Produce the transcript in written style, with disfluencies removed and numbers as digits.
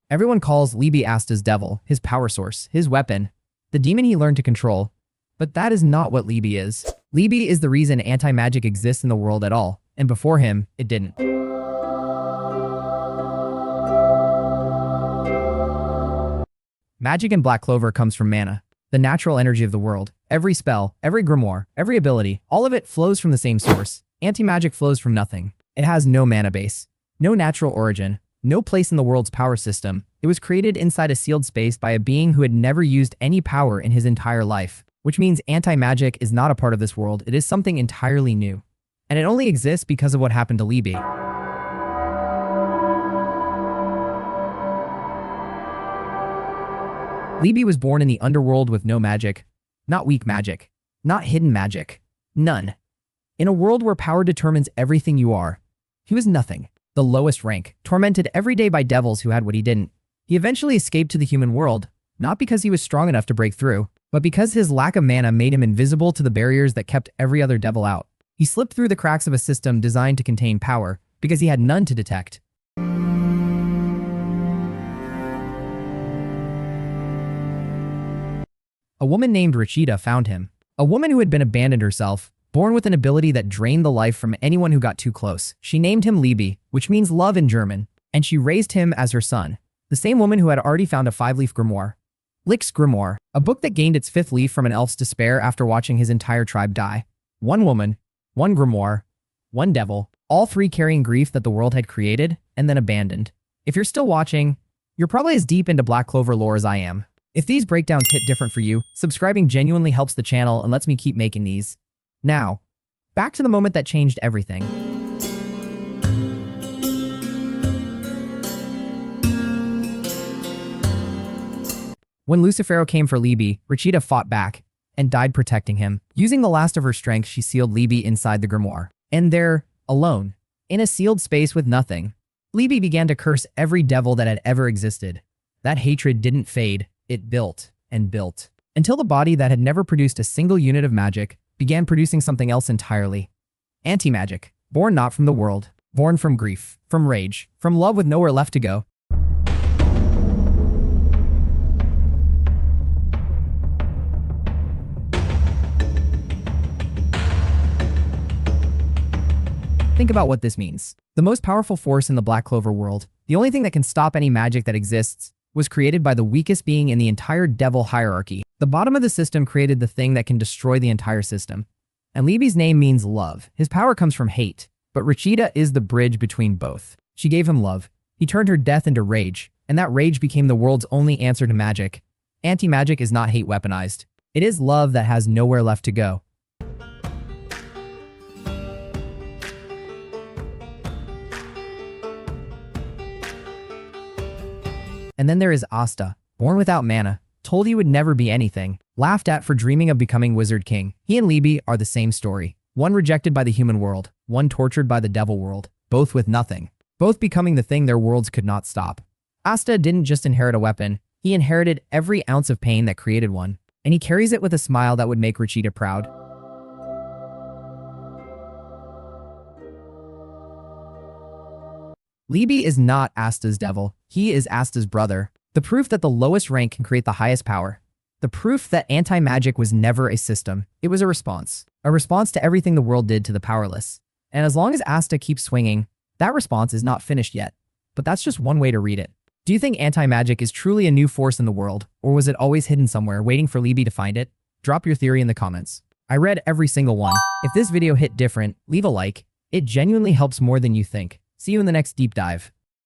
Everyone calls Liebe Asta's devil, his power source, his weapon, the demon he learned to control. But that is not what Liebe is. Liebe is the reason anti-magic exists in the world at all, and before him, it didn't. Magic in Black Clover comes from mana, the natural energy of the world. Every spell, every grimoire, every ability, all of it flows from the same source. Anti-magic flows from nothing. It has no mana base, no natural origin, no place in the world's power system. It was created inside a sealed space by a being who had never used any power in his entire life, which means anti-magic is not a part of this world. It is something entirely new. And it only exists because of what happened to Liebe. Liebe was born in the underworld with no magic, not weak magic, not hidden magic, none. In a world where power determines everything you are, he was nothing, the lowest rank, tormented every day by devils who had what he didn't. He eventually escaped to the human world, not because he was strong enough to break through, but because his lack of mana made him invisible to the barriers that kept every other devil out. He slipped through the cracks of a system designed to contain power, because he had none to detect. A woman named Rashida found him. A woman who had been abandoned herself, born with an ability that drained the life from anyone who got too close. She named him Liebe, which means love in German, and she raised him as her son. The same woman who had already found a 5-leaf grimoire. Lick's Grimoire, a book that gained its 5th leaf from an elf's despair after watching his entire tribe die. One woman, one grimoire, one devil, all three carrying grief that the world had created and then abandoned. If you're still watching, you're probably as deep into Black Clover lore as I am. If these breakdowns hit different for you, subscribing genuinely helps the channel and lets me keep making these. Now, back to the moment that changed everything. When Lucifero came for Liebe, Rashida fought back and died protecting him. Using the last of her strength, she sealed Liebe inside the grimoire. And there, alone, in a sealed space with nothing, Liebe began to curse every devil that had ever existed. That hatred didn't fade. It built and built, until the body that had never produced a single unit of magic began producing something else entirely. Anti-magic, born not from the world, born from grief, from rage, from love with nowhere left to go. Think about what this means. The most powerful force in the Black Clover world, the only thing that can stop any magic that exists, was created by the weakest being in the entire devil hierarchy. The bottom of the system created the thing that can destroy the entire system. And Liebe's name means love. His power comes from hate, but Rashida is the bridge between both. She gave him love. He turned her death into rage, and that rage became the world's only answer to magic. Anti-magic is not hate weaponized. It is love that has nowhere left to go. And then there is Asta, born without mana, told he would never be anything, laughed at for dreaming of becoming Wizard King. He and Liebe are the same story. One rejected by the human world, one tortured by the devil world, both with nothing, both becoming the thing their worlds could not stop. Asta didn't just inherit a weapon, he inherited every ounce of pain that created one, and he carries it with a smile that would make Rashida proud. Liebe is not Asta's devil, he is Asta's brother. The proof that the lowest rank can create the highest power. The proof that anti-magic was never a system, it was a response. A response to everything the world did to the powerless. And as long as Asta keeps swinging, that response is not finished yet. But that's just one way to read it. Do you think anti-magic is truly a new force in the world, or was it always hidden somewhere waiting for Liebe to find it? Drop your theory in the comments. I read every single one. If this video hit different, leave a like. It genuinely helps more than you think. See you in the next deep dive.